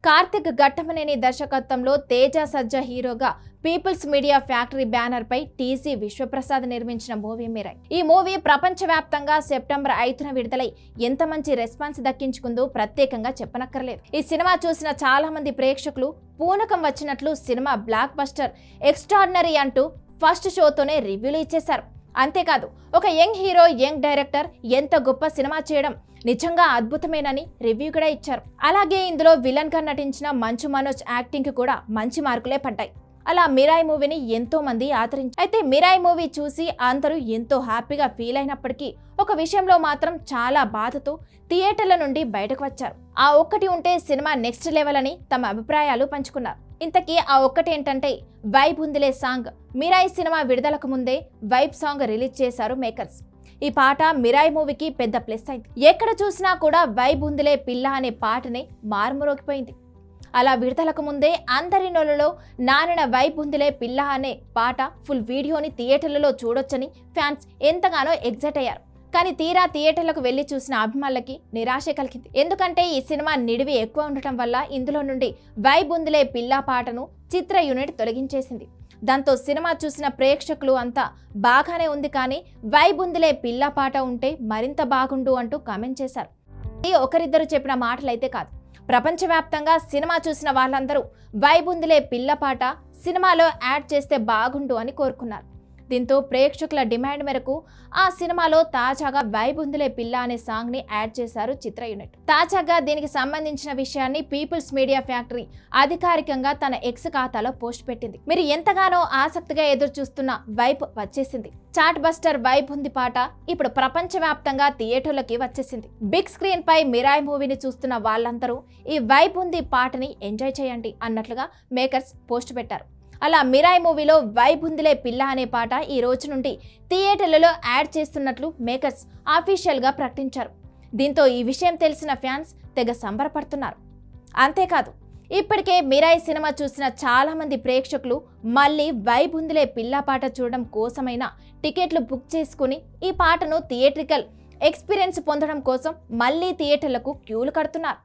కార్తిక్ ఘట్టమనేని దర్శకత్వంలో తేజ సజ్జా హీరోగా peoples media factory banner పై TC Vishwaprasad నిర్మించిన మూవీ మిరాయ్. ఈ మూవీ ప్రపంచవ్యాప్తంగా సెప్టెంబర్ 5న విడుదలై ఎంత మంచి రెస్పాన్స్ దక్కించుకుందో ప్రత్యేకంగా చెప్పనక్కర్లేదు. ఈ సినిమా చూసిన చాలా మంది ప్రేక్షకులు పూనకం వచ్చినట్లు సినిమా బ్లాక్ బస్టర్ ఎక్స్ట్రాడినరీ అంటూ ఫస్ట్ షోతోనే రివ్యూలు ఇచ్చేశారు. అంతేకాదు ఒక యంగ్ హీరో యంగ్ డైరెక్టర్ ఎంత గొప్ప సినిమా చేయడం నిజంగా అద్భుతమేనని రివ్యూ కూడా ఇచ్చారు. అలాగే ఇందులో విలన్ గా నటించిన మంచు మనోజ్ యాక్టింగ్ కి కూడా మంచి మార్కులే పడ్డాయి. అలా మిరాయ్ మూవీని ఎంతో మంది ఆదరించారు. అయితే మిరాయ్ మూవీ చూసి అందరూ ఎంతో హ్యాపీగా ఫీల్ అయినప్పటికీ ఒక విషయంలో మాత్రం చాలా బాధతో థియేటర్ల నుండి బయటకు వచ్చారు. ఆ ఒక్కటి ఉంటే సినిమా నెక్స్ట్ లెవెల్ అని తమ అభిప్రాయాలు పంచుకున్నారు. ఇంతకీ ఆ ఒక్కటేంటంటే వైబ్ ఉందిలే సాంగ్. మిరాయ్ సినిమా విడుదలకు ముందే వైబ్ సాంగ్ రిలీజ్ చేశారు మేకర్స్. ఈ పాట మిరాయ్ మూవీకి పెద్ద ప్లస్ అయింది. ఎక్కడ చూసినా కూడా వైబ్ ఉందిలే పిల్ల అనే పాటనే మారుమోగిపోయింది. అలా విడుదలకు ముందే అందరి నోళ్ళలో నానిన వైబ్ ఉందిలే పిల్ల అనే పాట ఫుల్ వీడియోని థియేటర్లలో చూడొచ్చని ఫ్యాన్స్ ఎంతగానో ఎగ్జైట్ అయ్యారు. కానీ తీరా థియేటర్లకు వెళ్లి చూసిన అభిమానులకి నిరాశ కలిగింది. ఎందుకంటే ఈ సినిమా నిడివి ఎక్కువ ఉండటం వల్ల ఇందులో నుండి వైబ్ ఉందిలే పిల్ల పాటను చిత్ర యూనిట్ తొలగించేసింది. దాంతో సినిమా చూసిన ప్రేక్షకులు అంతా బాగానే ఉంది కానీ వైబ్ ఉందిలే పిల్ల పాట ఉంటే మరింత బాగుండు అంటూ కామెంట్ చేశారు. ఇది ఒకరిద్దరు చెప్పిన మాటలైతే కాదు. ప్రపంచవ్యాప్తంగా సినిమా చూసిన వాళ్ళందరూ వైబ్ ఉందిలే పిల్ల పాట సినిమాలో యాడ్ చేస్తే బాగుండు అని కోరుకున్నారు. దీంతో ప్రేక్షకుల డిమాండ్ మేరకు ఆ సినిమాలో తాజాగా వైబ్ ఉందిలే పిల్ల అనే సాంగ్ ని యాడ్ చేశారు చిత్ర యూనిట్. తాజాగా దీనికి సంబంధించిన విషయాన్ని పీపుల్స్ మీడియా ఫ్యాక్టరీ అధికారికంగా తన ఎక్స్ ఖాతాలో పోస్ట్ పెట్టింది. మీరు ఎంతగానో ఆసక్తిగా ఎదురు చూస్తున్న వైబ్ వచ్చేసింది. చాట్ బస్టర్ వైబ్ ఉంది పాట ఇప్పుడు ప్రపంచవ్యాప్తంగా థియేటర్లకి వచ్చేసింది. బిగ్ స్క్రీన్ పై మిరాయ్ మూవీని చూస్తున్న వాళ్ళందరూ ఈ వైబ్ ఉంది పాటని ఎంజాయ్ చేయండి అన్నట్లుగా మేకర్స్ పోస్ట్ పెట్టారు. అలా మిరాయ్ మూవీలో వైబ్ ఉందిలే పిల్ల అనే పాట ఈ రోజు నుండి థియేటర్లలో యాడ్ చేస్తున్నట్లు మేకర్స్ అఫీషియల్ గా ప్రకటించారు. దీంతో ఈ విషయం తెలిసిన ఫ్యాన్స్ తెగ సంబరపడుతున్నారు. అంతేకాదు ఇప్పటికే మిరాయ్ సినిమా చూసిన చాలా మంది ప్రేక్షకులు మళ్ళీ వైబ్ ఉందిలే పిల్ల పాట చూడడం కోసమైనా టికెట్లు బుక్ చేసుకుని ఈ పాటను థియేట్రికల్ ఎక్స్పీరియన్స్ పొందడం కోసం మళ్ళీ థియేటర్లకు క్యూలు కడుతున్నారు.